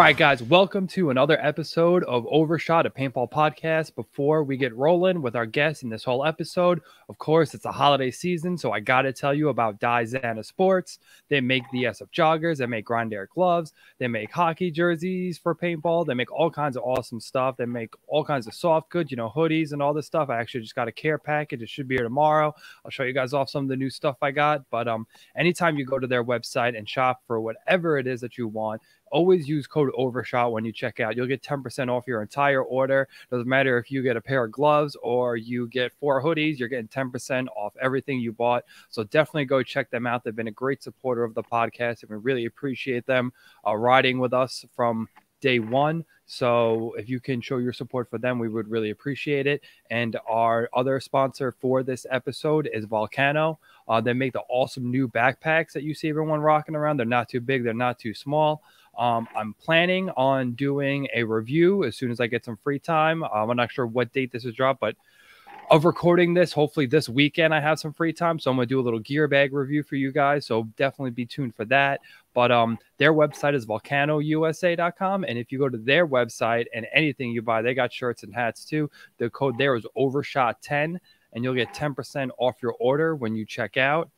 right, guys, welcome to another episode of Overshot, a paintball podcast. Before we get rolling with our guests in this whole episode, of course, it's a holiday season, so I got to tell you about Dyzana Sports. They make the SF joggers, they make Grindr gloves, they make hockey jerseys for paintball, they make all kinds of awesome stuff. They make all kinds of soft goods, hoodies and all this stuff. I actually just got a care package. It should be here tomorrow. I'll show you guys off some of the new stuff I got. But anytime you go to their website and shop for whatever it is that you want, always use code Overshot when you check out. You'll get 10% off your entire order. Doesn't matter if you get a pair of gloves or you get 4 hoodies, you're getting 10% off everything you bought. So definitely go check them out. They've been a great supporter of the podcast, and we really appreciate them riding with us from day one. So if you can show your support for them, we would really appreciate it. And our other sponsor for this episode is Volcano. They make the awesome new backpacks that you see everyone rocking around. They're not too big. They're not too small. I'm planning on doing a review as soon as I get some free time. I'm not sure what date this is dropped, but of recording this, hopefully this weekend I have some free time. So I'm going to do a little gear bag review for you guys. So definitely be tuned for that. But their website is volcanousa.com. And if you go to their website and anything you buy, they got shirts and hats too. The code there is Overshot10, and you'll get 10% off your order when you check out.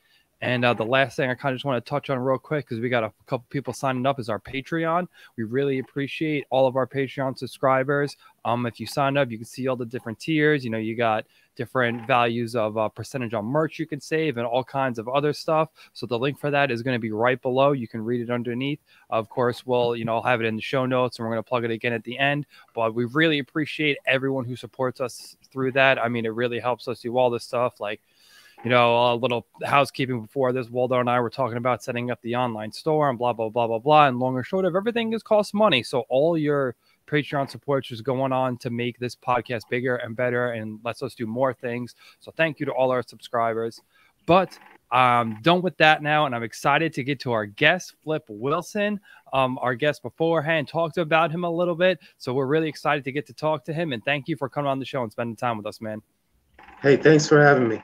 And the last thing I kind of just want to touch on real quick, because we got a couple people signing up, is our Patreon. We really appreciate all of our Patreon subscribers. If you sign up, you can see all the different tiers. You got different values of percentage on merch you can save and all kinds of other stuff. So the link for that is going to be right below. You can read it underneath. Of course, we'll I'll have it in the show notes, and we're going to plug it again at the end. But we really appreciate everyone who supports us through that. I mean, it really helps us do all this stuff, like a little housekeeping before this. Waldo and I were talking about setting up the online store and blah, blah, blah, blah, blah. And long or short of everything is cost money. So all your Patreon support is going on to make this podcast bigger and better and lets us do more things. So thank you to all our subscribers. But I'm done with that now, and I'm excited to get to our guest, Flip Wilson. Our guest beforehand talked about him a little bit. So we're really excited to get to talk to him. And thank you for coming on the show and spending time with us, man. Hey, thanks for having me.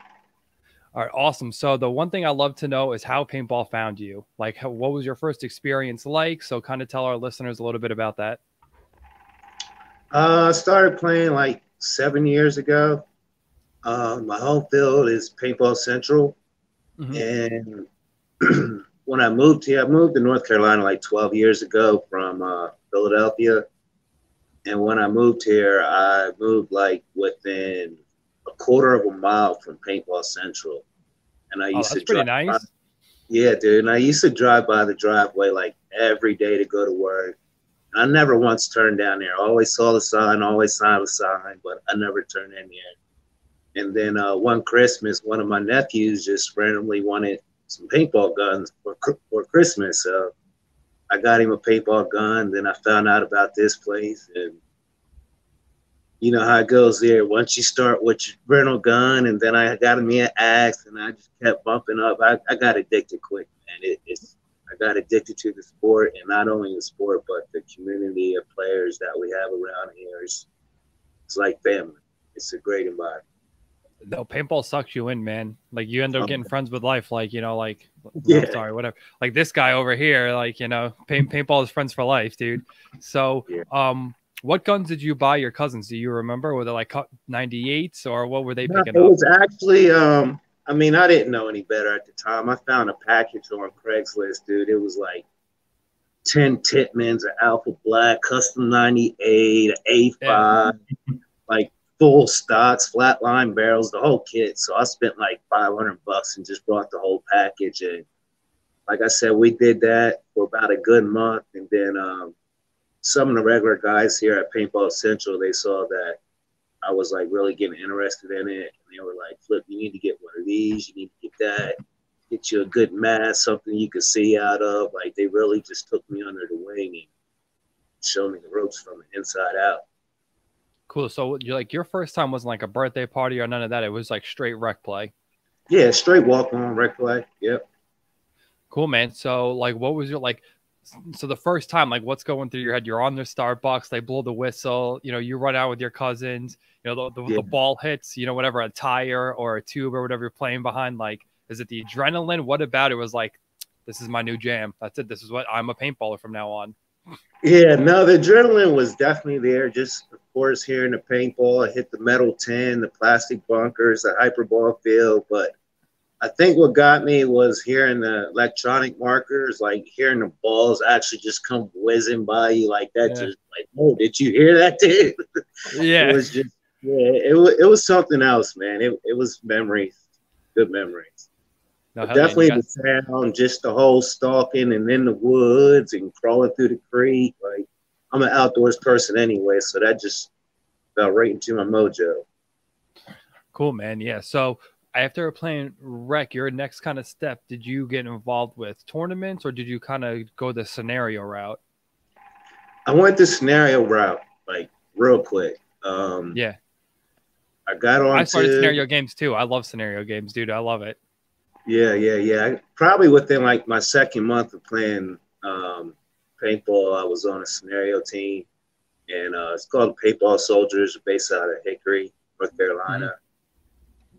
All right, awesome. So the one thing I love to know is how paintball found you. Like, what was your first experience like? So kind of tell our listeners a little bit about that. I started playing like 7 years ago. My home field is Paintball Central. Mm-hmm. And when I moved here, I moved to North Carolina like 12 years ago from Philadelphia. And when I moved here, I moved like within a quarter of a mile from Paintball Central. And I used to drive. Pretty nice. Yeah, dude. And I used to drive by the driveway like every day to go to work. I never once turned down there. I always saw the sign, always saw the sign, but I never turned in there. And then one Christmas, one of my nephews just randomly wanted some paintball guns for Christmas. So I got him a paintball gun. Then I found out about this place, and you know how it goes there. Once you start with your rental gun, and then I got me an axe, and I just kept bumping up. I got addicted quick, man. I got addicted to the sport, and not only the sport, but the community of players that we have around here. It's like family. It's a great environment. No, paintball sucks you in, man. Like, you end up getting friends with life. Like, whatever. Like this guy over here, like, paintball is friends for life, dude. So, what guns did you buy your cousins? Do you remember? Were they like 98s, or what were they picking up? It was actually, I didn't know any better at the time. I found a package on Craigslist, dude. It was like 10 Titmans, an Alpha Black, Custom 98, an A5, like full stocks, flatline barrels, the whole kit. So I spent like $500 and just brought the whole package. And like I said, we did that for about a good month. And then some of the regular guys here at Paintball Central, they saw that I was like really getting interested in it. And they were like, Flip, you need to get one of these. You need to get that. Get you a good mask, something you could see out of. Like, they really just took me under the wing and showed me the ropes from the inside out. Cool. So your first time wasn't like a birthday party or none of that. It was like straight rec play. Yeah, straight walk on rec play. Yep. Cool, man. So like, what was your so the first time, like, what's going through your head? You're on the start box, they blow the whistle, you run out with your cousins, the ball hits, whatever, a tire or a tube or whatever you're playing behind. Like, is it the adrenaline? What about it was like, this is my new jam? That's it. This is what I'm a paintballer from now on. Yeah, no, the adrenaline was definitely there. Just, of course, hearing the paintball, I hit the metal tin, the plastic bunkers, the hyperball field. But I think what got me was hearing the electronic markers, like hearing the balls actually just come whizzing by you like that. Yeah. Just like, oh, did you hear that, dude? It Yeah. was just, yeah, it was something else, man. It was memories, good memories. No, But hell yeah. And you definitely got, the sound, just the whole stalking and in the woods and crawling through the creek. Like, I'm an outdoors person anyway, so that just fell right into my mojo. cool, man. Yeah. So after playing rec, your next kind of step, did you get involved with tournaments or did you kind of go the scenario route? I went the scenario route, like real quick. Yeah. I got I on started to, scenario games too. I love scenario games, dude. I love it. yeah. Probably within like my second month of playing paintball, I was on a scenario team, and it's called Paintball Soldiers, based out of Hickory, North Mhm. Carolina.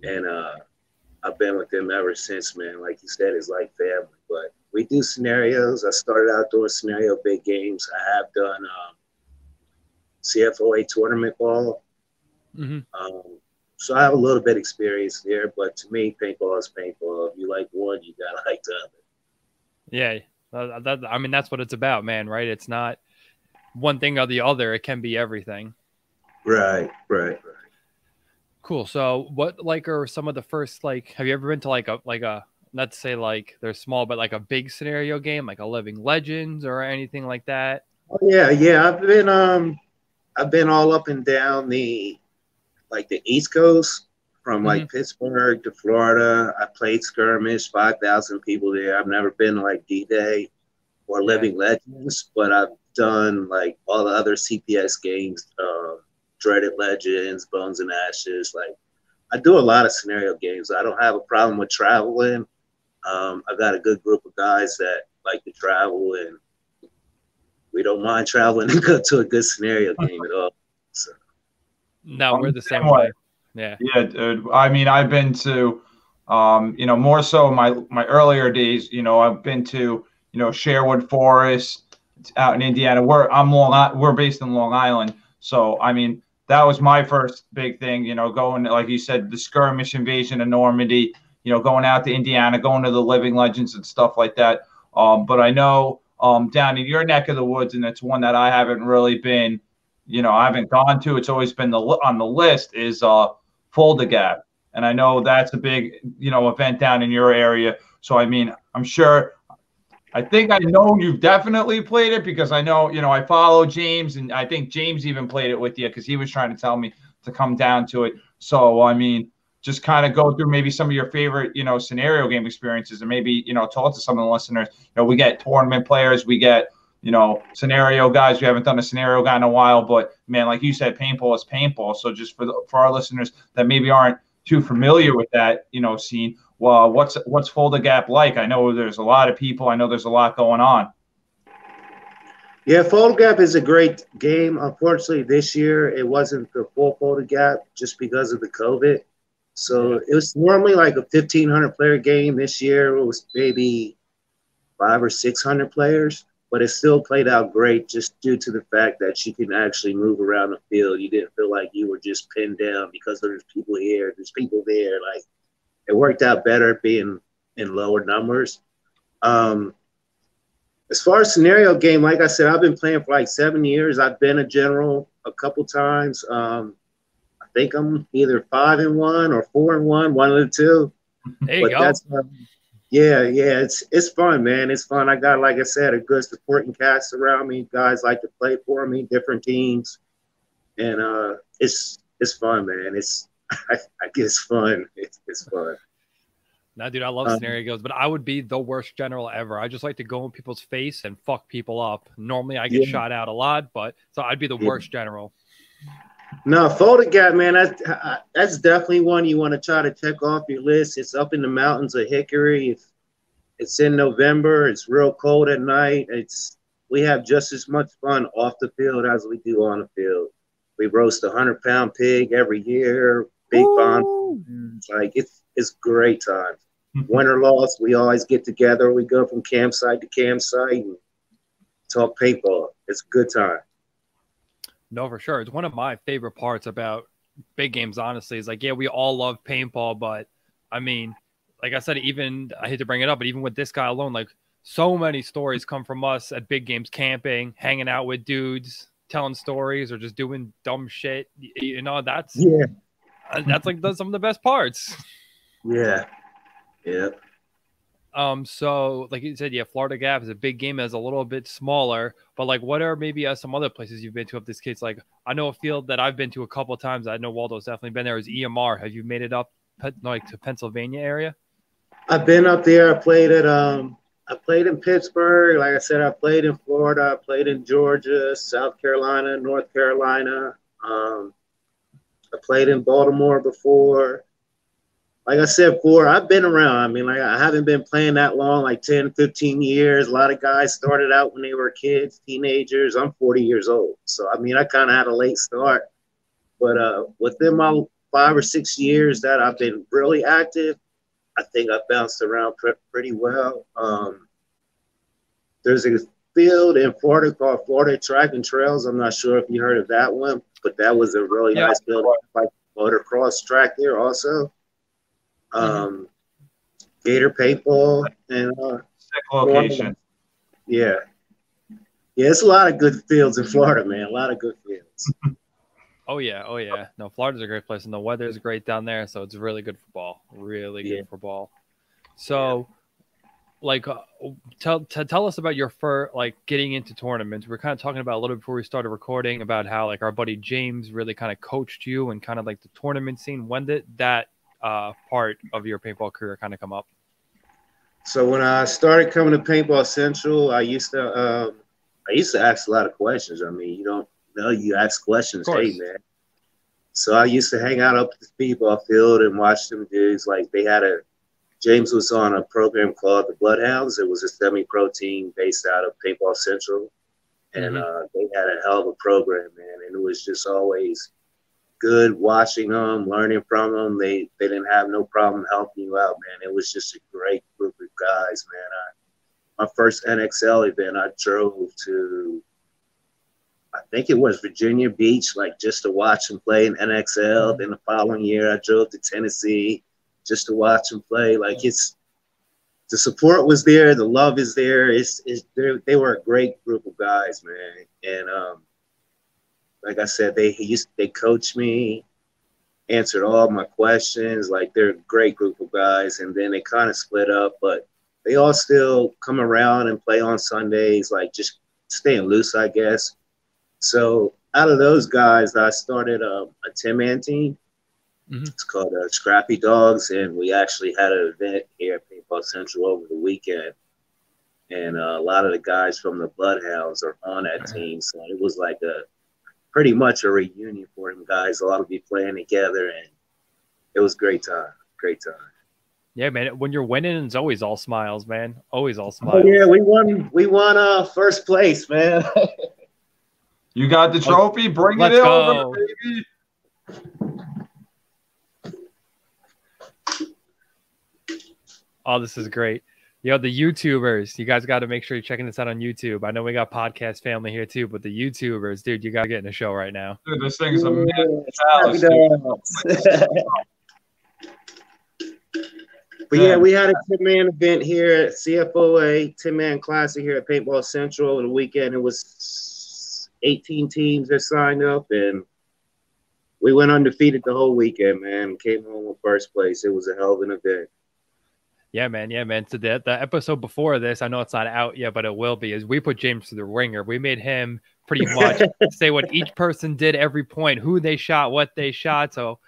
And I've been with them ever since, man. Like you said, it's like family. But we do scenarios. I started out doing scenario big games. I have done C.F.O.A tournament ball. Mhm. Um, so I have a little bit experience there. But to me, paintball is paintball. If you like one, you gotta like the other. Yeah. I mean, that's what it's about, man, right? It's not one thing or the other. It can be everything. Right. Cool. So what like are some of the first like have you ever been to like a not to say like they're small, but like a big scenario game, like a Living Legends or anything like that? Oh, yeah. I've been all up and down the like the East Coast, from Hmm. like Pittsburgh to Florida. I played skirmish, 5,000 people there. I've never been to like D-Day or Yeah. Living Legends, but I've done like all the other CPS games, Dreaded Legends, Bones and Ashes. Like, I do a lot of scenario games. I don't have a problem with traveling. I got a good group of guys that like to travel, and we don't mind traveling and go to a good scenario game at all. So, No, I'm we're the the same same way. way. Yeah. Yeah, dude. I mean, I've been to, more so my earlier days. I've been to, Sherwood Forest out in Indiana. We're based in Long Island, so I mean, that was my first big thing. Going like you said, the skirmish invasion of Normandy. Going out to Indiana, going to the Living Legends and stuff like that. But I know down in your neck of the woods, and it's one that I haven't really been. I haven't gone to. It's always been on the list. Is Folda Gap. And I know that's a big, event down in your area. So, I mean, I think I know you've definitely played it because I know, I follow James and I think James even played it with you because he was trying to tell me to come down to it. So, I mean, just kind of go through maybe some of your favorite, scenario game experiences and maybe, talk to some of the listeners. We get tournament players, we get, scenario guys. We haven't done a scenario guy in a while, but man, like you said, paintball is paintball. So just for our listeners that maybe aren't too familiar with that, scene, well, what's Folda Gap like? I know there's a lot of people. I know there's a lot going on. yeah, Fold Gap is a great game. Unfortunately, this year it wasn't the full Fold Gap just because of the COVID. So Yeah. it was normally like a 1,500 player game. This year it was maybe 500 or 600 players, but it still played out great just due to the fact that you can actually move around the field. You didn't feel like you were just pinned down because there's people here, there's people there. Like, it worked out better being in lower numbers. Um, as far as scenario game, like I said, I've been playing for like 7 years. I've been a general a couple times. I think I'm either 5-1 or 4-1, one of the two. There you But go. yeah, it's fun, man. It's fun. I got, like I said, a good supporting cast around me. Guys like to play for me, different teams, and it's fun, man. I guess fun. It's fun. Nah, dude, I love Um, scenario games, but I would be the worst general ever. I just like to go in people's face and fuck people up. Normally I get yeah, shot out a lot, but so I'd be the yeah. worst general. No, Folder Gap, man. That's definitely one you want to try to check off your list. It's up in the mountains of Hickory. It's in November. It's real cold at night. We have just as much fun off the field as we do on the field. We roast 100-pound pig every year. Big bon. Woo! Like, it's great times. Win or loss, we always get together. We go from campsite to campsite and talk paintball. It's a good time. No, for sure. It's one of my favorite parts about big games, honestly, is like, yeah, we all love paintball, but I mean, like I said, even I hate to bring it up, but even with this guy alone, like so many stories come from us at big games, camping, hanging out with dudes, telling stories, or just doing dumb shit. You know, that's like some of the best parts. Yeah. Yeah. So like you said, yeah, Florida Gap is a big game that's a little bit smaller, but like what are maybe some other places you've been to up this case? Like I know a field that I've been to a couple of times. I know Waldo's definitely been there is EMR. Have you made it up like to Pennsylvania area? I've been up there. I played in Pittsburgh. Like I said, I played in Florida. I played in Georgia, South Carolina, North Carolina. I played in Baltimore before. Like I said before, I've been around. I mean, like I haven't been playing that long, like 10, 15 years. A lot of guys started out when they were kids, teenagers. I'm 40 years old. So, I mean, I kind of had a late start. But within my 5 or 6 years that I've been really active, I think I bounced around pretty well. There's a field in Florida called Florida Track and Trails. I'm not sure if you heard of that one, but that was a really nice field. Like motocross track there also. Gator paintball and sick location. Yeah, it's a lot of good fields in Florida, man. A lot of good fields. Oh yeah. No, Florida's a great place, and the weather is great down there, so it's really good for ball. Really good for ball. So, like, tell us about your first, like, getting into tournaments. We're kind of talking about a little before we started recording about how like our buddy James really kind of coached you and kind of like the tournament scene. When did that part of your paintball career kind of come up? So when I started coming to Paintball Central, I used to ask a lot of questions. I mean, you don't know, you ask questions, hey man. So I used to hang out up at the speedball field and watch them dudes. Like James was on a program called the Bloodhounds. It was a semi-pro team based out of Paintball Central, and they had a hell of a program, man. And it was just always good watching them, learning from them. They didn't have no problem helping you out, man. It was just a great group of guys, man. My first NXL event, I drove to, I think it was Virginia Beach, like just to watch them play in NXL. Then the following year, I drove to Tennessee just to watch them play. Like the support was there, the love is there. They were a great group of guys, man. And like I said, they coached me, answered all my questions. Like they're a great group of guys. And then they kind of split up, but they all still come around and play on Sundays, like just staying loose, I guess. So out of those guys, I started a 10-man team. It's called Scrappy Dogs, and we actually had an event here at Paintball Central over the weekend. And a lot of the guys from the Bloodhounds are on that team. So it was like pretty much a reunion for them guys. A lot of be playing together, and it was great time. Great time. Yeah, man. When you're winning, it's always all smiles, man. Always all smiles. Oh, yeah, we won first place, man. You got the trophy? Bring it over, baby. Oh, this is great. Yo, the YouTubers, you guys got to make sure you're checking this out on YouTube. I know we got podcast family here too, but the YouTubers, dude, you got to get in the show right now. Dude, this thing is a But yeah, we had a 10-man event here at C.F.O.A, 10-man classic here at Paintball Central over the weekend. It was 18 teams that signed up, and we went undefeated the whole weekend, man. Came home with first place. It was a hell of an event. Yeah, man. So the episode before this, I know it's not out yet, but it will be, is we put James through the ringer. We made him pretty much say what each person did every point, who they shot, what they shot. So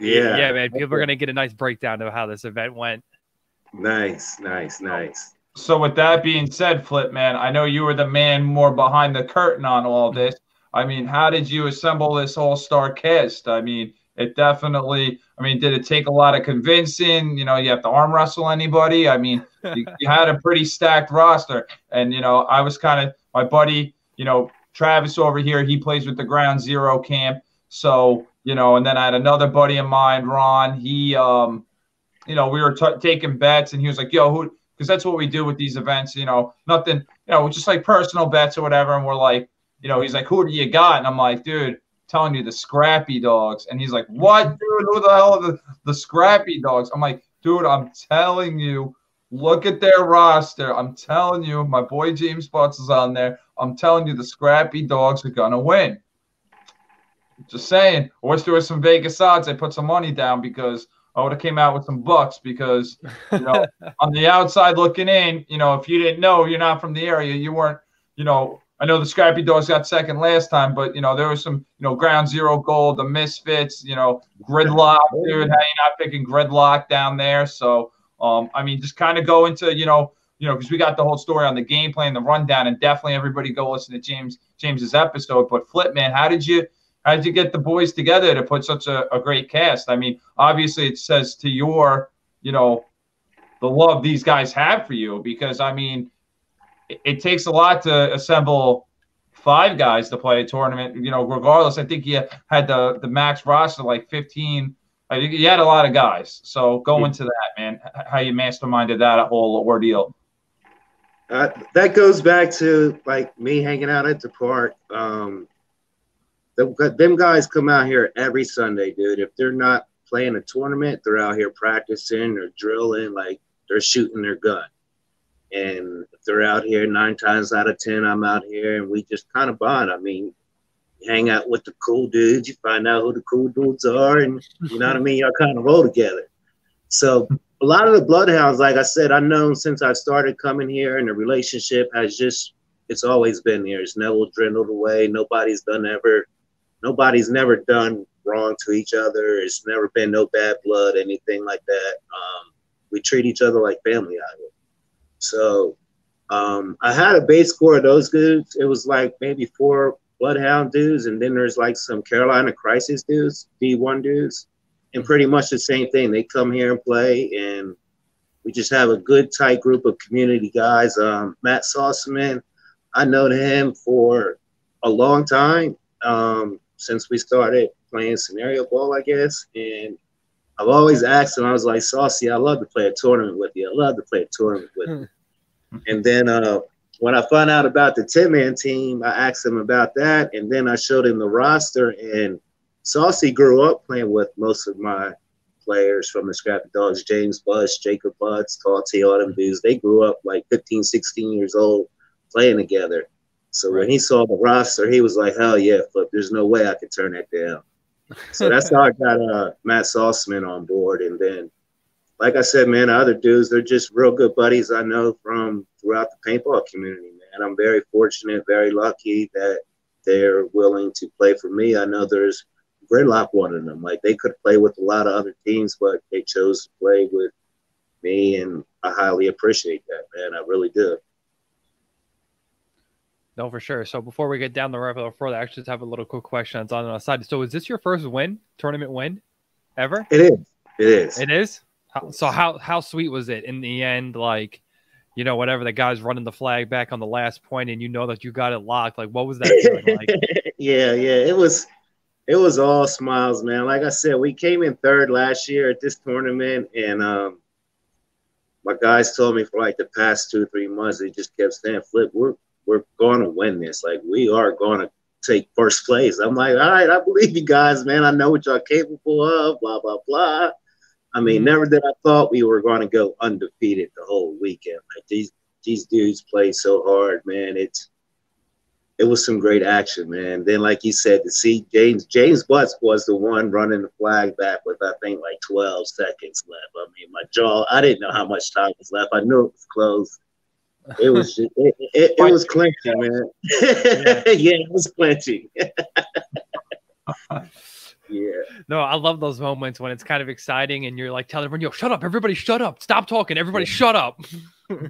yeah, man. People are going to get a nice breakdown of how this event went. Nice. So with that being said, Flip, man, I know you were the man more behind the curtain on all this. I mean, how did you assemble this all-star cast? I mean, it definitely, did it take a lot of convincing? You know, you have to arm wrestle anybody. I mean, you had a pretty stacked roster. And, I was kind of, my buddy, Travis over here, he plays with the Ground Zero camp. So, and then I had another buddy of mine, Ron. He, we were taking bets, and he was like, yo, because that's what we do with these events. You know, nothing, you know, just like personal bets or whatever. And we're like, you know, he's like, who do you got? And I'm like, dude, telling you the Scrappy Dogs. And he's like, what, dude? Who the hell are the Scrappy Dogs? I'm like, dude, I'm telling you, look at their roster. I'm telling you, my boy James Butts is on there. I'm telling you, the Scrappy Dogs are gonna win. Just saying. I wish there was some Vegas odds. I put some money down because I would have came out with some bucks because, you know, on the outside looking in, you know, if you didn't know, you're not from the area, you weren't, you know, I know the Scrappy Dogs got second last time, but, you know, there was some, you know, Ground Zero Gold, the Misfits, you know, Gridlock, dude. How you not picking Gridlock down there? So, I mean, just kind of go into, you know, because we got the whole story on the game plan, the rundown, and definitely everybody go listen to James's episode. But Flip, man, how did you get the boys together to put such a great cast? I mean, obviously it says to your, you know, the love these guys have for you, because I mean, it takes a lot to assemble 5 guys to play a tournament, you know, regardless. I think you had the max roster like 15. I think you had a lot of guys. So go into that, man, how you masterminded that whole ordeal. That goes back to like me hanging out at the park. Them guys come out here every Sunday, dude. If they're not playing a tournament, they're out here practicing or drilling, like they're shooting their gun. And if they're out here 9 times out of 10, I'm out here, and we just kind of bond. I mean, you hang out with the cool dudes, you find out who the cool dudes are, and you know what I mean? Y'all kind of roll together. So a lot of the Bloodhounds, like I said, I've known since I started coming here, and the relationship has just, it's always been there. It's never dwindled away. Nobody's never done wrong to each other. It's never been no bad blood, anything like that. We treat each other like family out here. So I had a base score of those dudes. It was like maybe 4 Bloodhound dudes, and then there's like some Carolina Crisis dudes, D1 dudes, and pretty much the same thing. They come here and play, and we just have a good, tight group of community guys. Matt Sauceman, I know him for a long time, since we started playing scenario ball, I guess. And I've always asked him, I was like, Saucy, I love to play a tournament with you. I love to play a tournament with you. And then when I found out about the 10-man team, I asked him about that. And then I showed him the roster. And Saucy grew up playing with most of my players from the Scrappy Dogs, James Bush, Jacob Butts, Tall T, all them dudes. They grew up like 15, 16 years old playing together. So when he saw the roster, he was like, hell yeah, Flip, there's no way I could turn that down. So that's how I got Matt Sauceman on board. And then, like I said, man, the other dudes, they're just real good buddies I know from throughout the paintball community, man. I'm very fortunate, very lucky that they're willing to play for me. I know there's Gridlock, one of them. Like, they could play with a lot of other teams, but they chose to play with me, and I highly appreciate that, man. I really do. No, for sure. So before we get down the road further, I actually just have a little quick question on the side. So is this your first tournament win ever? It is. It is. It is? So how sweet was it in the end? Like, you know, whatever, the guy's running the flag back on the last point and you know that you got it locked. Like, what was that feeling like? Yeah. It was all smiles, man. Like I said, we came in 3rd last year at this tournament, and my guys told me for like the past 2-3 months, they just kept saying, Flip, we're going to win this. Like, we are going to take first place. I'm like, all right, I believe you guys, man. I know what y'all capable of, blah, blah, blah. I mean, never did I thought we were going to go undefeated the whole weekend. Like, these dudes played so hard, man. It was some great action, man. Then, like you said, to see James Butts was the one running the flag back with, I think, like 12 seconds left. I mean, my jaw, I didn't know how much time was left. I knew it was close. It was just, it was clinching, man. Yeah, it was clinching. Yeah. No, I love those moments when it's kind of exciting and you're like telling everyone, yo, shut up, everybody shut up. Stop talking, everybody shut up.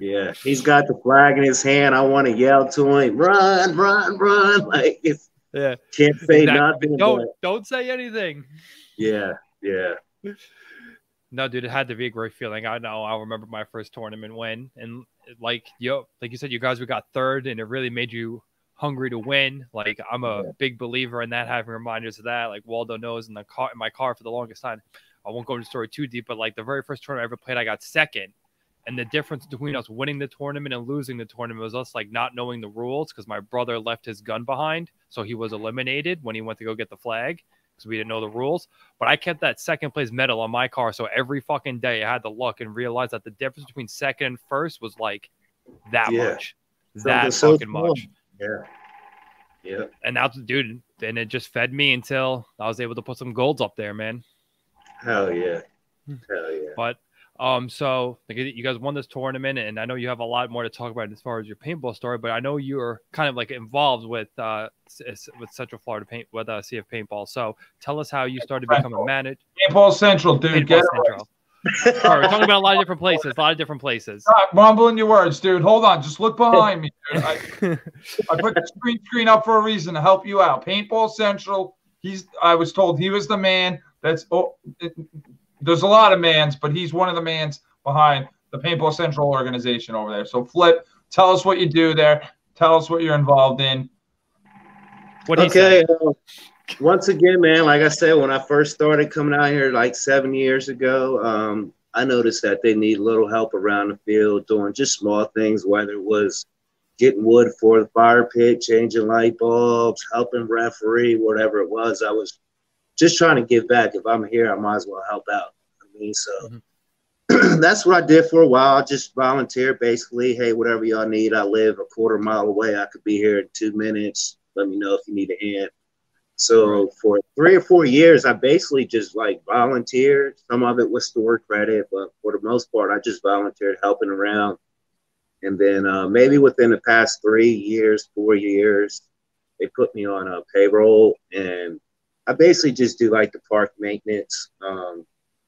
Yeah, he's got the flag in his hand. I want to yell to him, run, run, run. Like, it's, can't say nothing. Don't say anything. Yeah. No, dude, it had to be a great feeling. I know. I remember my first tournament win, and like you said, you guys, we got 3rd, and it really made you hungry to win. Like, I'm a big believer in that, having reminders of that. Like Waldo knows, in my car for the longest time. I won't go into the story too deep, but like the very first tournament I ever played, I got 2nd, And the difference between us winning the tournament and losing the tournament was us like not knowing the rules because my brother left his gun behind. So he was eliminated when he went to go get the flag because we didn't know the rules. But I kept that second place medal on my car. So every fucking day I had to look and realize that the difference between second and first was like that much. That fucking much. Yeah. Yeah. And that's, dude, and it just fed me until I was able to put some golds up there, man. Hell yeah. Hell yeah. But so you guys won this tournament, and I know you have a lot more to talk about as far as your paintball story, but I know you're kind of like involved with Central Florida Paint with CF Paintball. So tell us how you started becoming a manager. Paintball Central, dude. Paintball Central. All right, we're talking about a lot of different places. Stop mumbling your words, dude. Hold on. Just look behind me, dude. I put the screen up for a reason to help you out. Paintball Central. I was told he was the man. There's a lot of mans, but he's one of the mans behind the Paintball Central organization over there. So, Flip, tell us what you do there. Tell us what you're involved in. Okay. Once again, man, like I said, when I first started coming out here like 7 years ago, I noticed that they need a little help around the field doing just small things, whether it was getting wood for the fire pit, changing light bulbs, helping referee, whatever it was. I was just trying to give back. If I'm here, I might as well help out. I mean, so that's what I did for a while. I just volunteered, basically. Hey, whatever y'all need. I live a quarter mile away. I could be here in 2 minutes. Let me know if you need a hand. So for 3 or 4 years, I basically just like volunteered. Some of it was store credit, but for the most part, I just volunteered helping around. And then maybe within the past 3 years, 4 years, they put me on a payroll, and I basically just do like the park maintenance,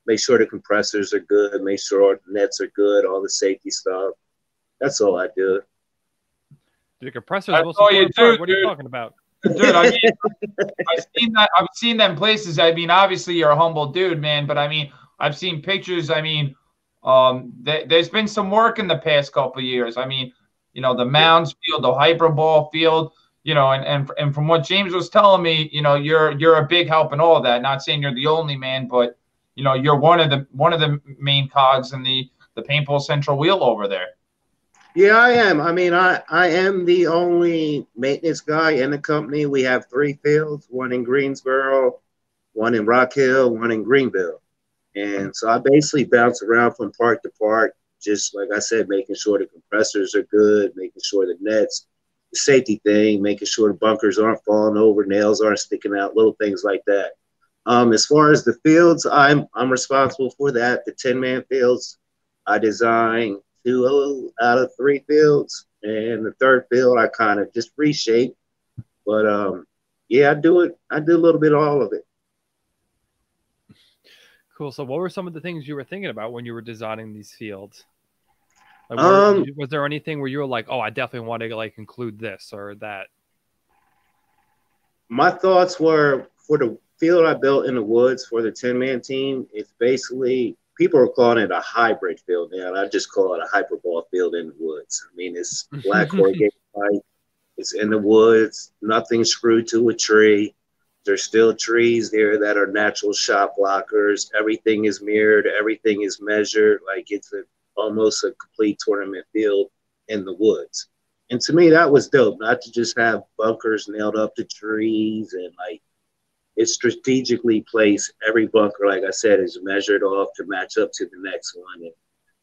make sure the compressors are good, make sure all the nets are good, all the safety stuff. That's all I do. The compressors will support part. What are you talking about? Dude, I mean, I've seen them places. I mean, obviously you're a humble dude, man, but I mean, I've seen pictures. I mean, there's been some work in the past couple of years. I mean, you know, the Mounds field, the Hyperball field, you know, and from what James was telling me, you know, you're a big help in all of that. Not saying you're the only man, but you know, you're one of the main cogs in the Paintball Central wheel over there. Yeah, I am. I mean, I am the only maintenance guy in the company. We have 3 fields, one in Greensboro, one in Rock Hill, one in Greenville. And so I basically bounce around from park to park, just like I said, making sure the compressors are good, making sure the nets, the safety thing, making sure the bunkers aren't falling over, nails aren't sticking out, little things like that. As far as the fields, I'm responsible for that. The 10-man fields, I design 2 out of 3 fields, and the 3rd field I kind of just reshape. But yeah, I do a little bit of all of it. Cool. So what were some of the things you were thinking about when you were designing these fields? Like, was there anything where you were like, oh, I definitely want to like include this or that? My thoughts were, for the field I built in the woods for the 10-man team, it's basically, people are calling it a hybrid field now. I just call it a hyperball field in the woods. I mean, it's black corrugated pipe. It's in the woods. Nothing screwed to a tree. There's still trees there that are natural shot blockers. Everything is mirrored. Everything is measured. Like, it's almost a complete tournament field in the woods. And to me, that was dope. Not to just have bunkers nailed up to trees, and like, it's strategically placed. Every bunker, like I said, is measured off to match up to the next one. And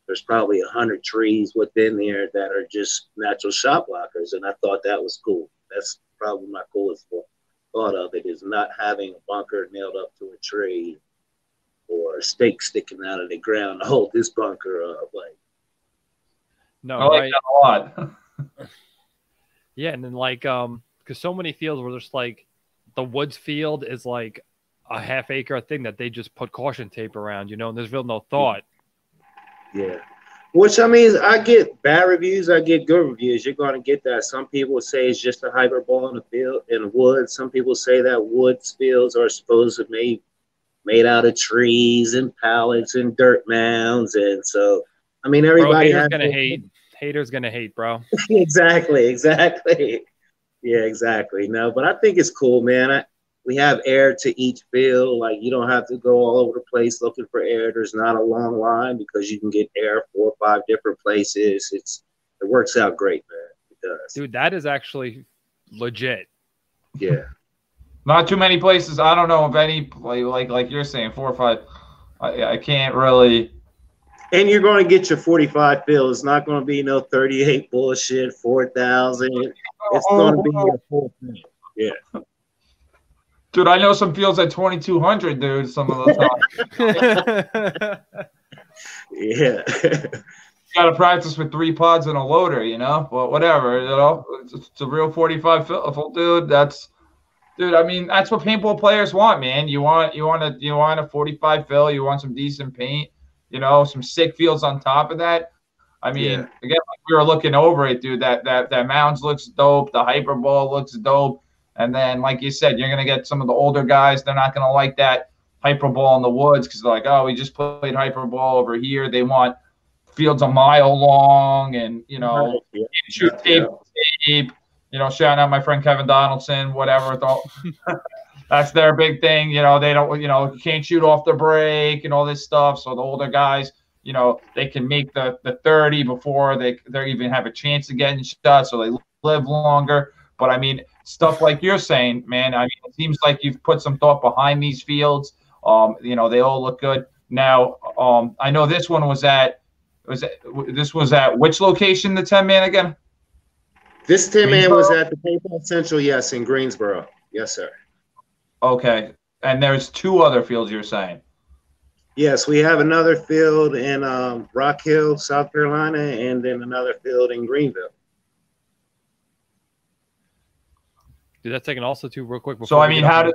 there's probably 100 trees within there that are just natural shot blockers. And I thought that was cool. That's probably my coolest thought of it, is not having a bunker nailed up to a tree or a stake sticking out of the ground to hold this bunker up. Like, no, I like that a lot. Yeah, and then like because so many fields were just like, the woods field is like a half-acre thing that they just put caution tape around, you know, and there's real no thought. Yeah. Which, I mean, I get bad reviews, I get good reviews. You're going to get that. Some people say it's just a hyperball in the field, in the woods. Some people say that woods fields are supposed to be made out of trees and pallets and dirt mounds. And so, I mean, everybody haters gonna hate. Haters gonna hate, bro. Exactly. Yeah, exactly. No, but I think it's cool, man. we have air to each field. Like you don't have to go all over the place looking for air. There's not a long line because you can get air 4 or 5 different places. It works out great, man. It does. Dude, that is actually legit. Yeah. Not too many places. I don't know of any like you're saying 4 or 5. I can't really. And you're going to get your 45 field. It's not going to be no 38 bullshit, 4,000. It's going to be your full thing. Yeah. Dude, I know some fields at 2,200, dude, some of the time. Yeah. Got to practice with 3 pods and a loader, you know? But whatever, you know? It's a real 45 field, dude. Dude, I mean, that's what paintball players want, man. You want a 45 fill. You want some decent paint. You know, some sick fields on top of that. I mean, again, like we were looking over it, dude. That Mounds looks dope. The Hyperball looks dope. And then, like you said, you're gonna get some of the older guys. They're not gonna like that Hyperball in the woods because they're like, oh, we just played Hyperball over here. They want fields a mile long, and you know, shoot tape. You know, shouting out my friend Kevin Donaldson, whatever. That's their big thing. You know, they don't, you know, you can't shoot off the break and all this stuff. So the older guys, you know, they can make the 30 before they even have a chance of getting shot. So they live longer. But I mean, stuff like you're saying, man, I mean, it seems like you've put some thought behind these fields. You know, they all look good. Now, I know this one was at which location, the 10-man again? This 10-man was at the Paintball Central, yes, in Greensboro. Yes, sir. Okay. And there's 2 other fields you're saying? Yes, we have another field in Rock Hill, South Carolina, and then another field in Greenville. Dude, that's taken also too real quick. So, I mean, how did...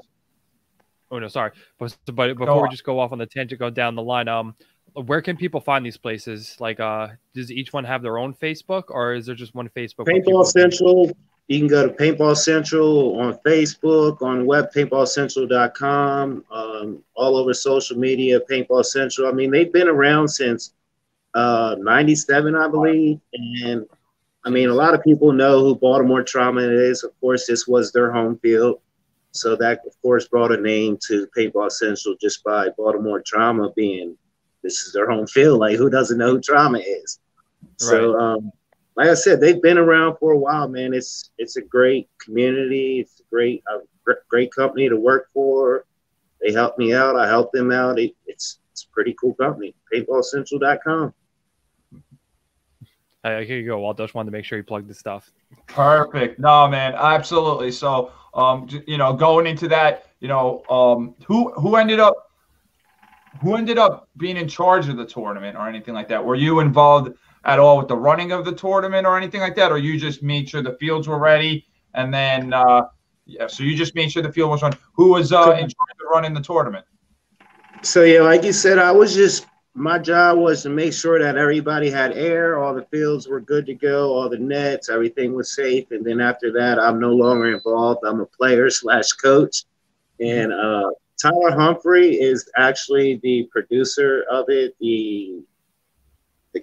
Oh, no, sorry. But before we just go off on the tangent, go down the line, where can people find these places? Like, does each one have their own Facebook, or is there just one Facebook? Paintball Central. You can go to Paintball Central on Facebook, on web, paintballcentral.com, all over social media, Paintball Central. I mean, they've been around since 97, I believe. And, I mean, a lot of people know who Baltimore Trauma is. Of course, this was their home field. So that, of course, brought a name to Paintball Central just by Baltimore Trauma being, this is their home field. Like, who doesn't know who Trauma is? Right. So, like I said, they've been around for a while, man. It's a great community. It's a great company to work for. They helped me out. I helped them out. It's a pretty cool company. PaintballCentral.com. Here you go, Walt. Just wanted to make sure you plugged the stuff. Perfect. No, man, absolutely. So, you know, going into that, you know, who ended up being in charge of the tournament or anything like that? Were you involved at all with the running of the tournament or anything like that, or you just made sure the fields were ready and then so you just made sure the field was run? Who was in charge of running the tournament? So yeah, like you said, my job was to make sure that everybody had air, all the fields were good to go, all the nets, everything was safe. And then after that, I'm no longer involved. I'm a player/coach. And Tyler Humphrey is actually the producer of it, the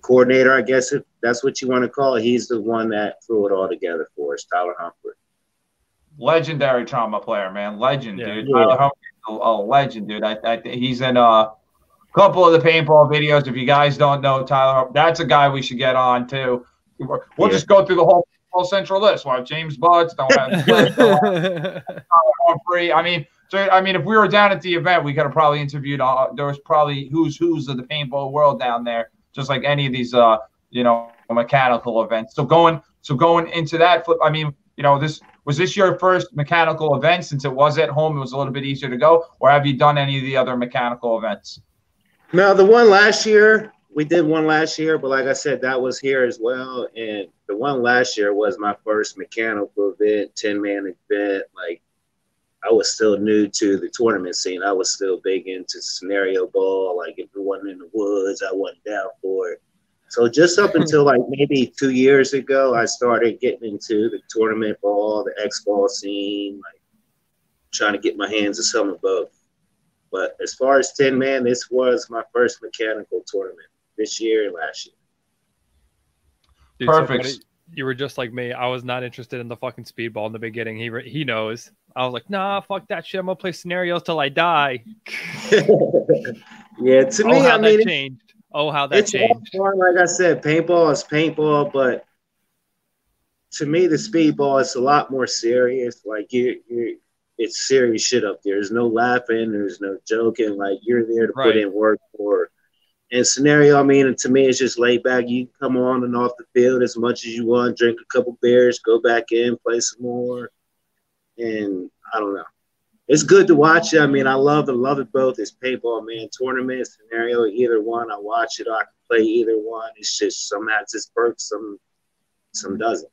coordinator, I guess, if that's what you want to call it. He's the one that threw it all together for us, Tyler Humphrey. Legendary Trauma player, man. Legend, dude. Yeah. Tyler Humphrey, a legend, dude. I he's in a couple of the paintball videos. If you guys don't know Tyler, that's a guy we should get on too. We'll just go through the whole Central list. We'll have James Butts, don't have Tyler Humphrey. I mean, if we were down at the event, we could have probably interviewed. There was probably who's of the paintball world down there, just like any of these, you know, mechanical events. So going into that flip, I mean, you know, was this your first mechanical event? Since it was at home, it was a little bit easier to go, or have you done any of the other mechanical events? No, the one last year, we did one last year, but like I said, that was here as well. And the one last year was my first mechanical event, 10-man event. Like, I was still new to the tournament scene. I was still big into scenario ball. Like, if it wasn't in the woods, I wasn't down for it. So just up until like maybe 2 years ago, I started getting into the tournament ball, the X-ball scene, like trying to get my hands on some of both. But as far as 10-man, this was my first mechanical tournament this year and last year. Dude, perfect. So you were just like me. I was not interested in the fucking speedball in the beginning. He knows. I was like, nah, fuck that shit. I'm gonna play scenarios till I die. Yeah, to me, How I mean, that changed. Oh, how that it's all changed. fun. Like I said, paintball is paintball, but to me, the speedball is a lot more serious. Like it's serious shit up there. There's no laughing. There's no joking. Like you're there to put Right. in work for. And scenario, I mean, to me, it's just laid back. You come on and off the field as much as you want, drink a couple beers, go back in, play some more, and I don't know. It's good to watch it. I mean, I love it both. It's paintball, man. Tournament, scenario, either one. I watch it or I can play either one. It's just some has its perks, some doesn't.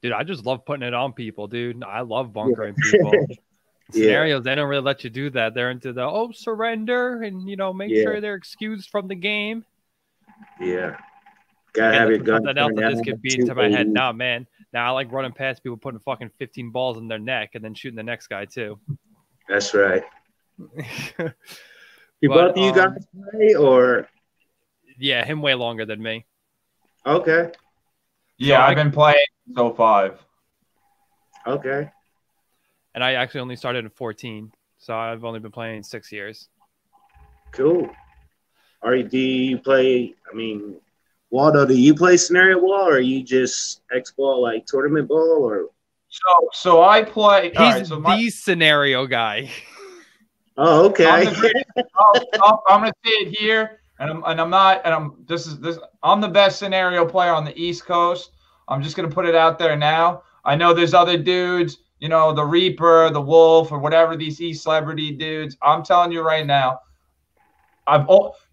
Dude, I just love putting it on people, dude. I love bunkering Yeah. people. Yeah. Scenarios, they don't really let you do that. They're into the surrender and make Yeah. sure they're excused from the game. Yeah. Gotta Again, have your that's gun something else turned that this down could be into my head. 280. Nah, man. Now I like running past people, putting fucking 15 balls in their neck and then shooting the next guy too. That's right. But Both of you guys play or? yeah, him way longer than me. Okay. Yeah, So I've been playing since 05. Okay. And I actually only started at 14. So I've only been playing 6 years. Cool. Do you play, I mean, Waldo, do you play scenario ball or are you just X ball, like tournament ball or? So I play. He's all right, so the scenario guy. Oh, okay. I'm gonna say it here, and I'm the best scenario player on the East Coast. I'm just gonna put it out there now. I know there's other dudes, the Reaper, the Wolf, or whatever these East celebrity dudes. I'm telling you right now,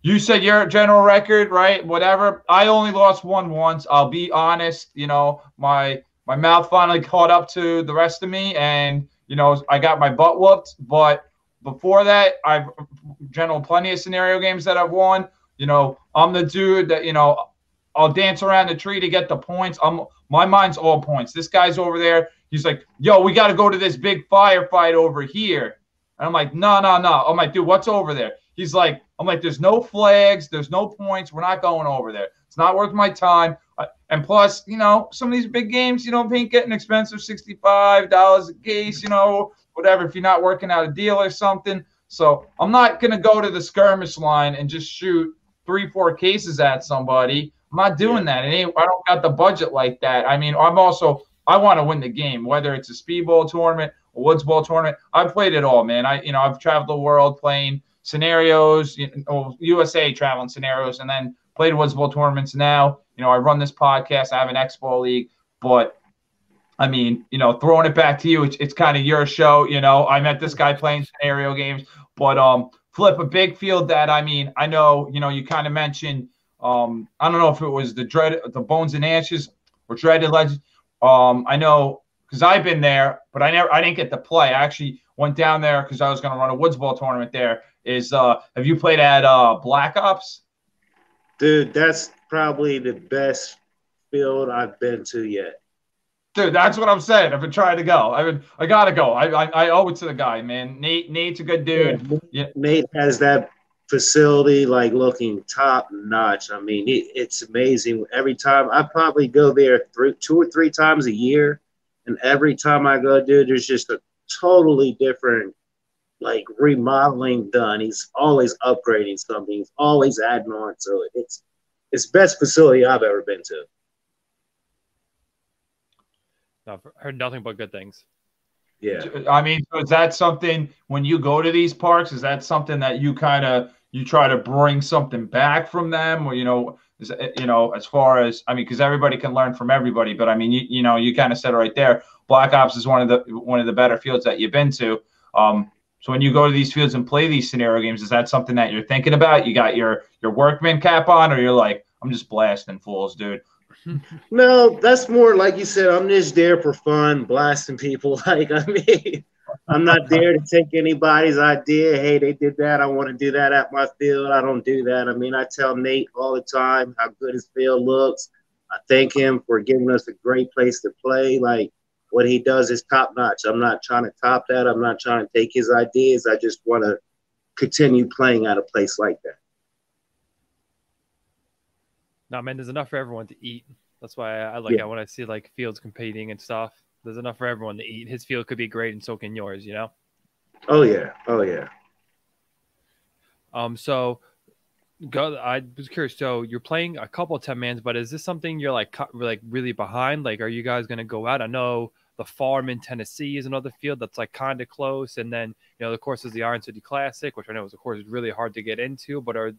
you said your general record, right? Whatever. I only lost one once. I'll be honest. My mouth finally caught up to the rest of me, and I got my butt whooped. But before that, I've plenty of scenario games that I've won. I'm the dude that I'll dance around the tree to get the points. My mind's all points. This guy's over there. He's like, yo, we got to go to this big firefight over here. And I'm like, no. I'm like, dude, what's over there? I'm like, there's no flags, there's no points. We're not going over there. It's not worth my time. And plus, some of these big games, paint getting expensive, $65 a case, whatever, if you're not working out a deal or something. So I'm not going to go to the skirmish line and just shoot 3-4 cases at somebody. I'm not doing that. I don't got the budget like that. I mean, I want to win the game, whether it's a speedball tournament, a woods ball tournament. I've played it all, man. I've traveled the world playing scenarios, USA traveling scenarios, and then played woods ball tournaments. Now, I run this podcast. I have an X-Ball league, but I mean, throwing it back to you, it's kind of your show. I met this guy playing scenario games, but Flip, a big field that, I mean, I know, you kind of mentioned, I don't know if it was the Bones and Ashes or Dreaded Legends. I know because I've been there, but I didn't get to play. I actually went down there because I was going to run a woods ball tournament there. Have you played at Black Ops? Dude, that's probably the best field I've been to yet. Dude, that's what I'm saying. I've been trying to go. I gotta go. I owe it to the guy, man. Nate's a good dude. Yeah. Nate has that facility like looking top notch. I mean, it's amazing. Every time I probably go there 2 or 3 times a year, and every time I go, dude, there's just a totally different like remodeling done. He's always upgrading something. He's always adding on to it. It's best facility I've ever been to. I've heard nothing but good things. Yeah. I mean, so is that something when you go to these parks, is that something that you try to bring something back from them, or, as far as, I mean, because everybody can learn from everybody, but I mean, you kind of said it right there. Black Ops is one of the better fields that you've been to. So when you go to these fields and play these scenario games, is that something that you're thinking about? You got your workman cap on, or you're like, I'm just blasting fools, dude? No, that's more like you said. I'm just there for fun, blasting people. Like, I mean, I'm not there to take anybody's idea. Hey, they did that. I want to do that at my field. I don't do that. I mean, I tell Nate all the time how good his field looks. I thank him for giving us a great place to play. Like, what he does is top notch. I'm not trying to top that. I'm not trying to take his ideas. I just want to continue playing at a place like that. No, man, there's enough for everyone to eat. That's why I like it when I see like fields competing and stuff. There's enough for everyone to eat. His field could be great, and so can yours. You know. Oh yeah, oh yeah. So go. I was curious. So you're playing a couple of 10-mans, but is this something you're like really behind? Like, are you guys gonna go out? I know the Farm in Tennessee is another field that's like kind of close, and then of course, is the Iron City Classic, which I know is of course really hard to get into. But are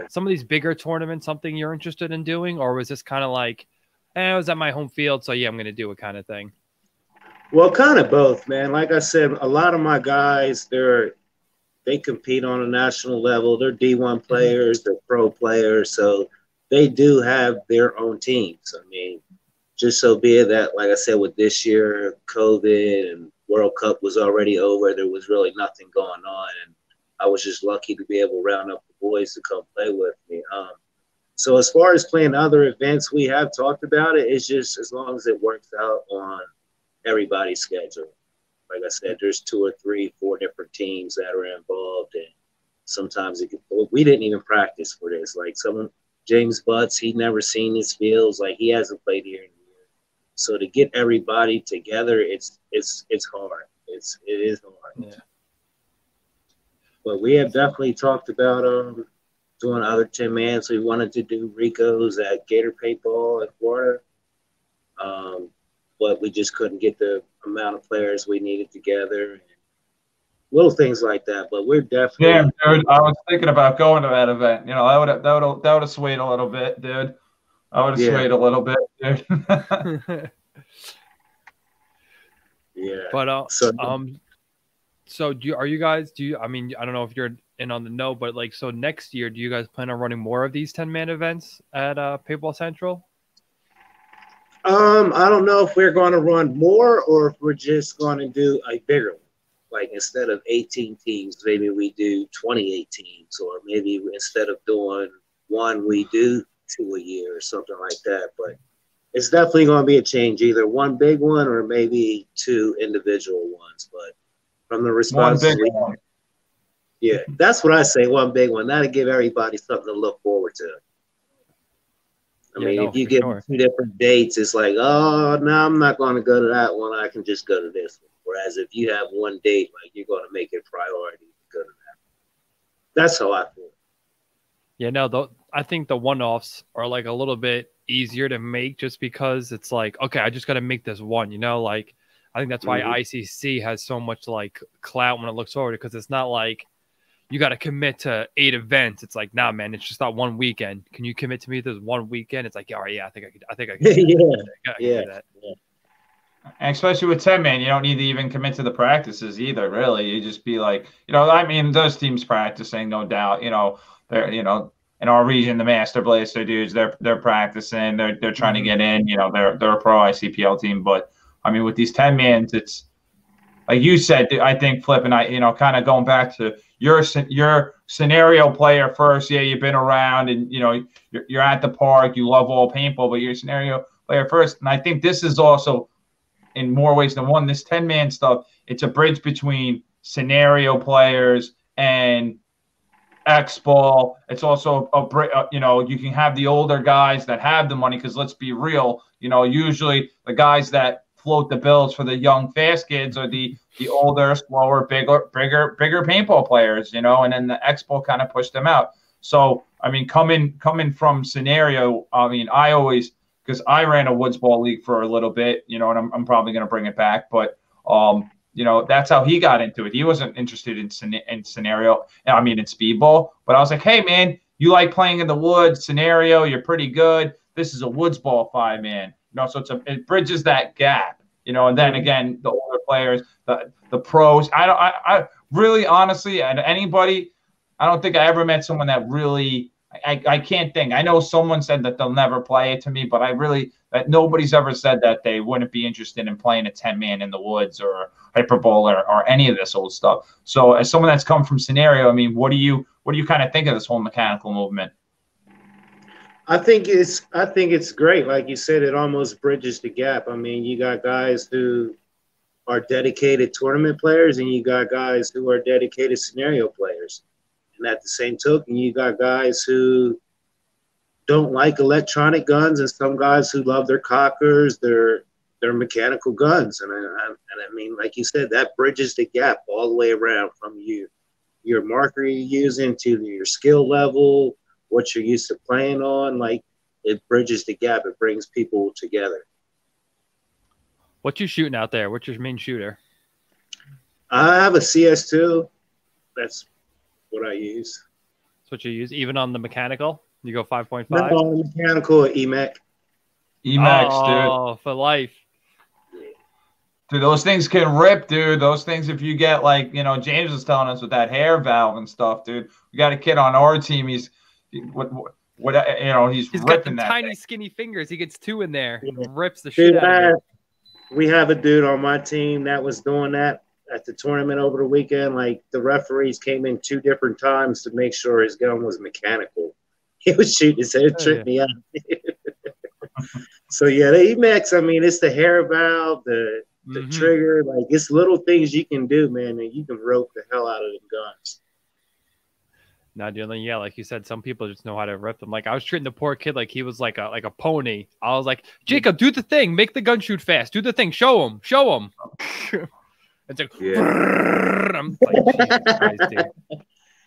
some of these bigger tournaments something you're interested in doing, or was this kind of like, I was at my home field, so yeah, I'm gonna do it kind of thing? Well, kind of both, man. Like I said, a lot of my guys, they compete on a national level. They're D1 players, they're pro players, so they do have their own teams. I mean, just so be it that, like I said, with this year, COVID and World Cup was already over, there was really nothing going on, and I was just lucky to be able to round up the boys to come play with me. So as far as playing other events, we have talked about it. It's just as long as it works out on everybody's schedule. Like I said, there's 2 or 3, 4 different teams that are involved, and sometimes we didn't even practice for this. Like James Butts, he'd never seen his fields. Like, he hasn't played here in a year. So to get everybody together, it's hard. It is hard. Yeah. But we have definitely talked about doing other 10-mans. We wanted to do Rico's at Gator Paintball in Florida. But we just couldn't get the amount of players we needed together, and little things like that. But we're definitely. Yeah, dude. I was thinking about going to that event. That would have swayed a little bit, dude. I would have swayed a little bit, dude. Yeah. But so are you guys? I mean, I don't know if you're in on the know, but like, so next year, do you guys plan on running more of these 10-man events at Paintball Central? I don't know if we're going to run more or if we're just going to do a bigger one. Like, instead of 18 teams, maybe we do 28 teams, or maybe instead of doing 1, we do 2 a year or something like that. But it's definitely going to be a change, either 1 big one or maybe 2 individual ones. But from the responses, yeah, that's what I say. 1 big one. That'll give everybody something to look forward to. I mean, if you give 2 different dates, it's like, oh, no, I'm not going to go to that one. I can just go to this one. Whereas if you have 1 date, like, you're going to make it priority to go to that. That's how I feel. Yeah, no, I think the one-offs are like a little bit easier to make, just because it's like, okay, I just got to make this one, like, I think that's why ICC has so much like clout when it looks forward, because it's not like you got to commit to 8 events. It's like, nah, man, it's just that 1 weekend. Can you commit to me this 1 weekend? It's like, all right, yeah, I think I could do that. And especially with 10-man, you don't need to even commit to the practices either, really. You just be like, I mean, those teams practicing, no doubt. They're, in our region, the Master Blaster dudes, they're practicing, they're trying to get in. They're a pro ICPL team. But I mean, with these 10-mans, it's like you said. I think Flip and I, kind of going back to your scenario player first. Yeah, you've been around, and you're at the park. You love all paintball, but you're a scenario player first. And I think this is also, in more ways than one, this 10-man stuff, it's a bridge between scenario players and X-Ball. It's also you can have the older guys that have the money, because let's be real, usually the guys that float the bills for the young, fast kids are the older, slower, bigger paintball players, and then the X-Ball kind of pushed them out. So, I mean, coming from scenario, I mean, I always, because I ran a woods ball league for a little bit, and I'm probably going to bring it back. But, that's how he got into it. He wasn't interested in scenario, I mean, in speedball. But I was like, hey, man, you like playing in the woods, scenario, you're pretty good. This is a woods ball 5-man. So it bridges that gap, and then again, the older players, the pros. I really, honestly, anybody, I don't think I ever met someone that really, I can't think. I know someone said that they'll never play it to me, but that nobody's ever said that they wouldn't be interested in playing a 10-man in the woods or hyperbole or any of this old stuff. So as someone that's come from scenario, I mean, what do you kind of think of this whole mechanical movement? I think it's great. Like you said, it almost bridges the gap. I mean, you got guys who are dedicated tournament players, and you got guys who are dedicated scenario players. And at the same token, you got guys who don't like electronic guns, and some guys who love their cockers, their they're mechanical guns, and I mean, like you said, that bridges the gap all the way around from your marker you're using to your skill level, what you're used to playing on. Like, it bridges the gap. It brings people together. What you shooting out there? What's your main shooter? I have a CS2. That's what I use. That's what you use, even on the mechanical. You go 5.5. No, on the mechanical EMAC. EMAX, dude. Oh, for life. Dude, those things can rip, dude. Those things, if you get like, you know, James was telling us with that hair valve and stuff, dude. We got a kid on our team. He's what you know, he's got ripping them that tiny, thing. skinny fingers. He gets two in there. Yeah. Rips the shit out of it. We have a dude on my team that was doing that at the tournament over the weekend. Like, the referees came in 2 different times to make sure his gun was mechanical. He was shooting his head, tripped me out. So yeah, the EMAX, I mean, it's the hair valve, the trigger, like, it's little things you can do, man, and you can rope the hell out of them guns. No, Dylan, yeah, like you said, some people just know how to rip them. Like, I was treating the poor kid like he was like a pony. I was like, Jacob, do the thing, make the gun shoot fast, do the thing, show him. It's like, I'm like, Jesus Christ, dude.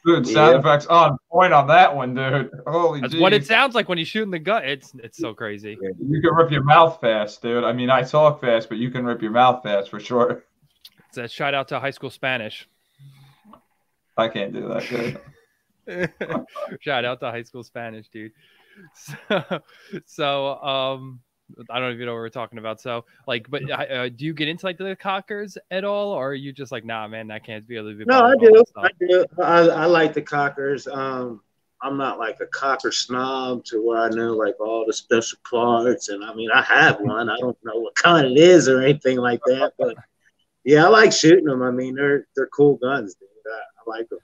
Dude, sound effects on point on that one, dude. Holy That's geez. what it sounds like when you're shooting the gun. It's so crazy. You can rip your mouth fast, dude. I mean, I talk fast, but you can rip your mouth fast for sure. It's a shout out to high school Spanish. I can't do that, dude. Shout out to high school Spanish, dude. So I don't even know what we're talking about. So, like, but do you get into like the cockers at all, or are you just like, nah, man, I can't be able to be? No, I do. I like the cockers. I'm not like a cocker snob to where I know like all the special parts, and I mean, I have one. I don't know what kind it is or anything like that, but yeah, I like shooting them. I mean, they're cool guns, dude. I like them.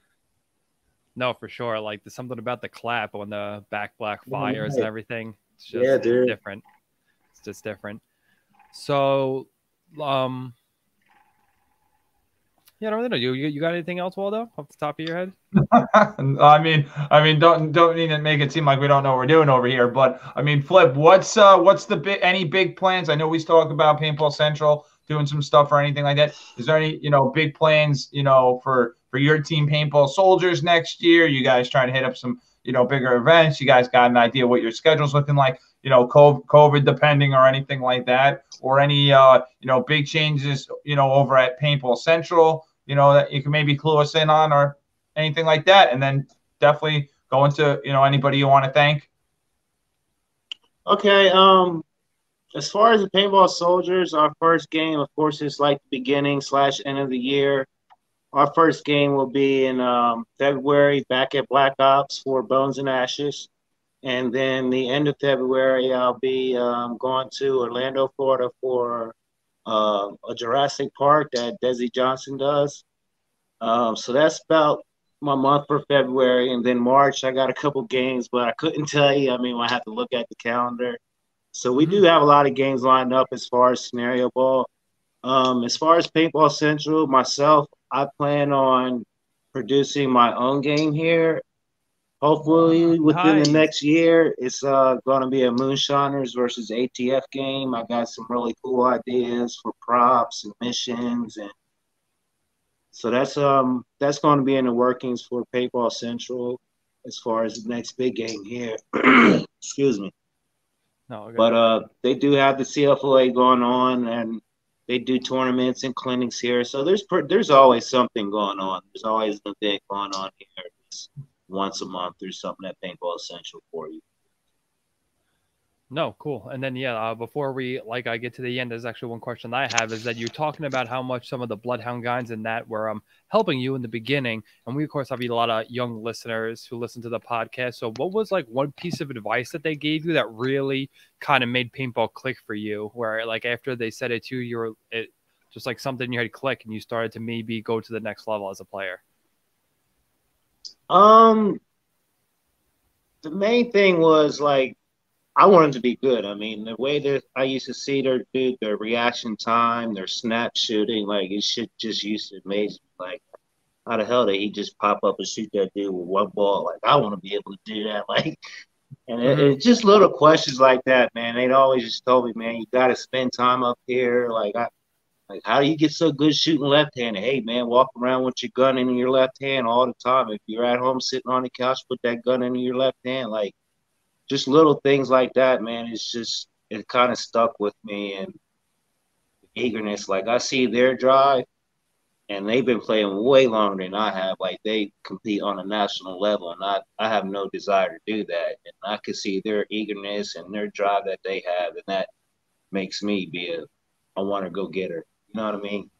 No, for sure. Like, there's something about the clap on the back black fires and everything. It's just different. It's just different. So, yeah, I don't really know. You got anything else, Waldo, off the top of your head? I mean, don't need to make it seem like we don't know what we're doing over here. But I mean, Flip, what's the any big plans? I know we talk about Paintball Central doing some stuff or anything like that. Is there any big plans for your team, Paintball Soldiers, next year? You guys trying to hit up some bigger events? You guys got an idea what your schedule's looking like? COVID depending or anything like that, or any big changes over at Paintball Central that you can maybe clue us in on or anything like that. And then definitely go into anybody you want to thank. Okay, as far as the Paintball Soldiers, our first game, of course, is like the beginning / end of the year. Our first game will be in February back at Black Ops for Bones and Ashes. And then the end of February, I'll be going to Orlando, Florida for a Jurassic Park that Desi Johnson does. So that's about my month for February. And then March, I got a couple games, but I couldn't tell you. I mean, I have to look at the calendar. So we do have a lot of games lined up as far as scenario ball. As far as Paintball Central, myself, I plan on producing my own game here. Hopefully within the next year, it's going to be a Moonshiners versus ATF game. I got some really cool ideas for props and missions, and so that's going to be in the workings for Paintball Central as far as the next big game here. Excuse me. No, okay. But they do have the C.F.O.A going on, and they do tournaments and clinics here. So there's always something going on. There's always an event going on here. It's once a month there's something at Paintball Essential for you. No, cool. And then, before we I get to the end, there's actually one question I have is that you're talking about how much some of the Bloodhound guys and that were helping you in the beginning. And we, of course, have a lot of young listeners who listen to the podcast. So what was one piece of advice that they gave you that really kind of made paintball click for you, where after they said it to you, it just something in your head click and you started to maybe go to the next level as a player? The main thing was I wanted to be good. I mean, the way that I used to see their reaction time, their snap shooting, it should just used to amaze me. How the hell did he just pop up and shoot that dude with one ball? I want to be able to do that. And it's just little questions like that, man. They'd always just told me, man, you got to spend time up here. Like, how do you get so good shooting left-handed? Hey, man, walk around with your gun in your left hand all the time. If you're at home sitting on the couch, put that gun in your left hand. Like, just little things like that, man. It kind of stuck with me, and eagerness. Like, I see their drive, and they've been playing way longer than I have. Like, they compete on a national level, and I have no desire to do that. And I can see their eagerness and their drive that they have, and that makes me I want to go get her. You know what I mean?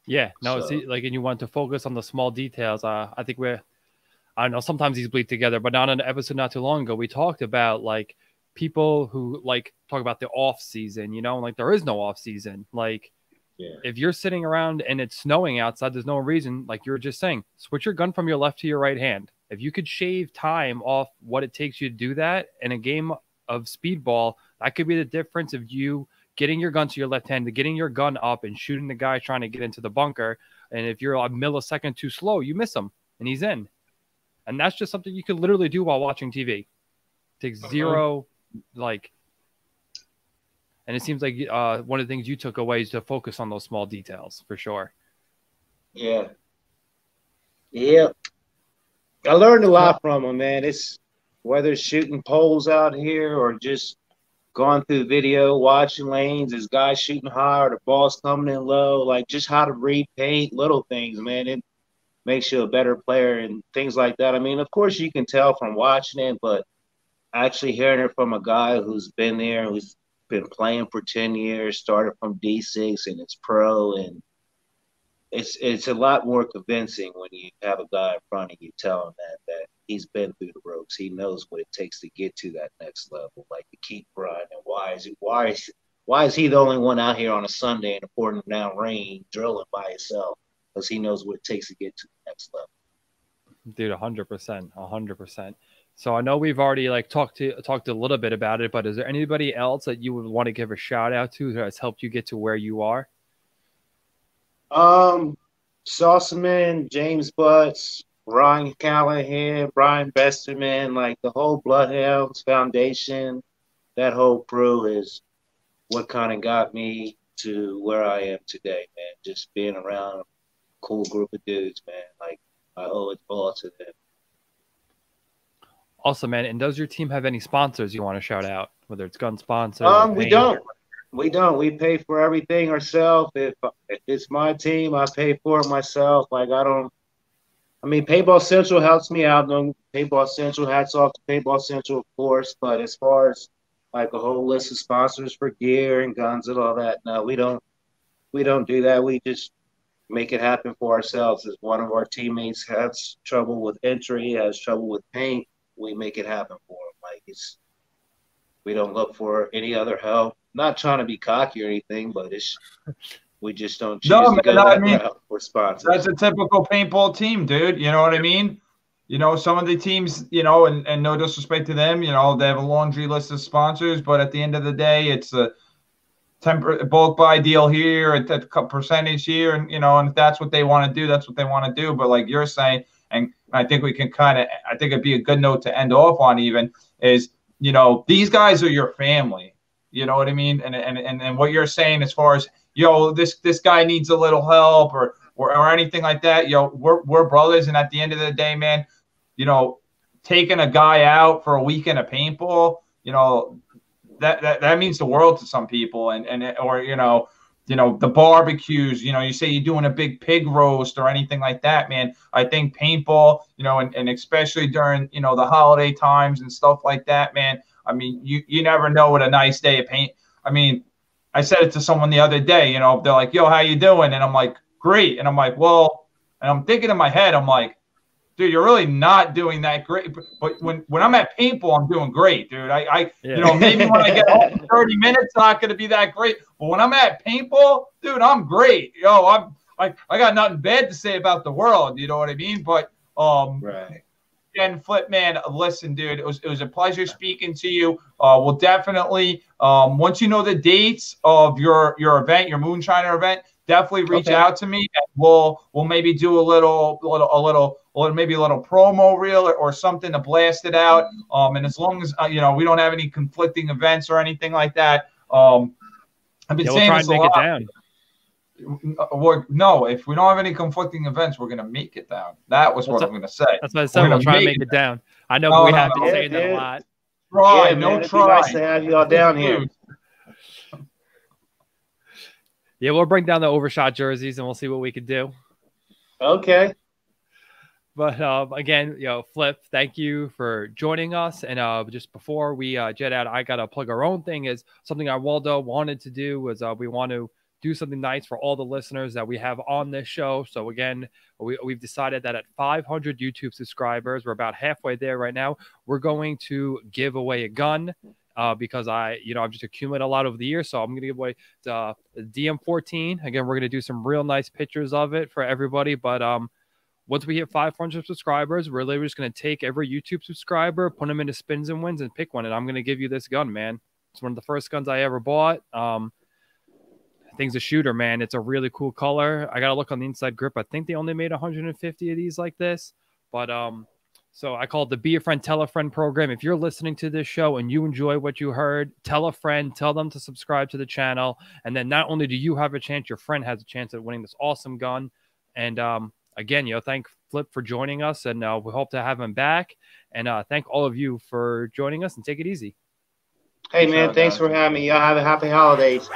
Yeah, no, see, like, and you want to focus on the small details. I think I don't know, sometimes these bleed together, but on an episode not too long ago, we talked about like people who like talk about the off season, you know, like there is no off season. Like, if you're sitting around and it's snowing outside, there's no reason, like you were just saying, switch your gun from your left to your right hand. If you could shave time off what it takes you to do that in a game of speedball, that could be the difference of you getting your gun to your left hand, to getting your gun up and shooting the guy trying to get into the bunker. And if you're a millisecond too slow, you miss him and he's in. And that's just something you could literally do while watching TV. It takes zero, like, and it seems like one of the things you took away is to focus on those small details for sure. Yeah. Yeah. I learned a lot from him, man. It's whether it's shooting poles out here or just going through video, watching lanes, is guys shooting high or the ball's coming in low, like just how to read paint, little things, man. It makes you a better player and things like that. I mean, of course you can tell from watching it, but actually hearing it from a guy who's been there, who's been playing for 10 years, started from D6 and it's pro, and it's a lot more convincing when you have a guy in front of you telling that he's been through the ropes. He knows what it takes to get to that next level, like to keep grinding. Why is he the only one out here on a Sunday in the pouring down rain drilling by himself? Because he knows what it takes to get to the next level. Dude, 100%, 100%. So I know we've already like talked a little bit about it, but is there anybody else that you would want to give a shout out to that has helped you get to where you are? Sauceman, James Butts, Ryan Callahan, Brian Besterman, like the whole Bloodhounds Foundation, that whole crew is what kind of got me to where I am today, man. Just being around a cool group of dudes, man. Like, I owe it all to them. Awesome, man. And does your team have any sponsors you want to shout out, whether it's gun sponsors? We don't. We don't. We pay for everything ourselves. If it's my team, I pay for it myself. Like, I mean, Paintball Central helps me out. Paintball Central, hats off to Paintball Central, of course. But as far as like a whole list of sponsors for gear and guns and all that, no, we don't do that. We just make it happen for ourselves. If one of our teammates has trouble with entry, has trouble with paint, we make it happen for them. Like, we don't look for any other help. Not trying to be cocky or anything, but we just don't choose to go that route for sponsors. That's a typical paintball team, dude. You know what I mean? You know, some of the teams, you know, and no disrespect to them, you know, they have a laundry list of sponsors, but at the end of the day, it's a bulk buy deal here, a percentage here, and, you know, and if that's what they want to do, that's what they want to do. But like you're saying, and I think we can I think it'd be a good note to end off on even is, you know, these guys are your family. You know what I mean? And what you're saying as far as, yo, this guy needs a little help or anything like that, yo, we're brothers. And at the end of the day, man, you know, taking a guy out for a weekend of paintball, you know, that means the world to some people. Or you know, the barbecues, you know, you say you're doing a big pig roast or anything like that, man. I think paintball, you know, and especially during, you know, the holiday times and stuff like that, man. I mean, you never know what a nice day of paint. I mean, I said it to someone the other day, you know, they're like, yo, how you doing? And I'm like, great. And I'm like, well, and I'm thinking in my head, I'm like, dude, you're really not doing that great. But when I'm at paintball, I'm doing great, dude. You know, maybe when I get home in 30 minutes, it's not going to be that great. But when I'm at paintball, dude, I'm great. Yo, I got nothing bad to say about the world. You know what I mean? But, right. And Flip, man, listen, dude, it was a pleasure speaking to you. We'll definitely, once you know the dates of your event, your Moonshiner event, definitely reach out to me, and we'll maybe do a little maybe a little promo reel or something to blast it out. And as long as we don't have any conflicting events or anything like that, I've been saying this a lot. No, if we don't have any conflicting events, we're gonna make it down. That was what I'm gonna say. That's what I said. We'll try to make it down. I know we have been saying that a lot. Try, it'd be nice to have y'all down here. Yeah, we'll bring down the Overshot jerseys and we'll see what we can do. Okay. But again, Flip, thank you for joining us. And just before we jet out, I gotta plug our own thing. Is something Waldo wanted to do was we want to do something nice for all the listeners that we have on this show. So again, we've decided that at 500 YouTube subscribers, we're about halfway there right now. We're going to give away a gun. Because I've just accumulated a lot over the years. So I'm going to give away the DM14. Again, we're going to do some real nice pictures of it for everybody. But once we hit 500 subscribers, we're literally just going to take every YouTube subscriber, put them into spins and wins, and pick one. And I'm going to give you this gun, man. It's one of the first guns I ever bought. Thing's a shooter, man. It's a really cool color. I got to look on the inside grip. I think they only made 150 of these like this. But so I call it the Be a Friend, Tell a Friend program. If you're listening to this show and you enjoy what you heard, tell a friend, tell them to subscribe to the channel. And then not only do you have a chance, your friend has a chance at winning this awesome gun. And again, thank Flip for joining us. And we hope to have him back. And thank all of you for joining us, and take it easy. Hey, man, thanks for having me. Y'all have a happy holidays.